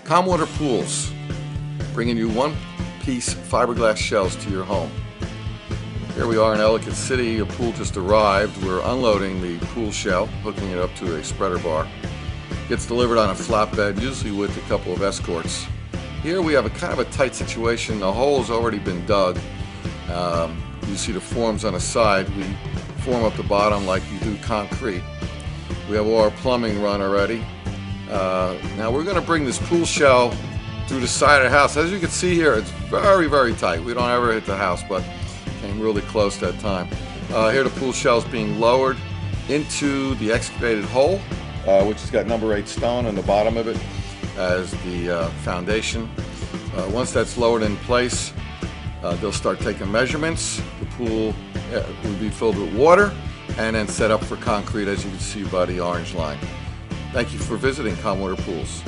Comwater Pools, bringing you one-piece fiberglass shells to your home. Here we are in Ellicott City. A pool just arrived. We're unloading the pool shell, hooking it up to a spreader bar. Gets delivered on a flatbed, usually with a couple of escorts. Here we have a kind of a tight situation. The hole's already been dug. You see the forms on the side. We form up the bottom like you do concrete. We have all our plumbing run already. Now we're going to bring this pool shell through the side of the house. As you can see here, it's very, very tight. We don't ever hit the house, but came really close that time. Here the pool shell is being lowered into the excavated hole, which has got number 8 stone on the bottom of it as the foundation. Once that's lowered in place, they'll start taking measurements. The pool will be filled with water and then set up for concrete, as you can see by the orange line. Thank you for visiting Comwater Pools.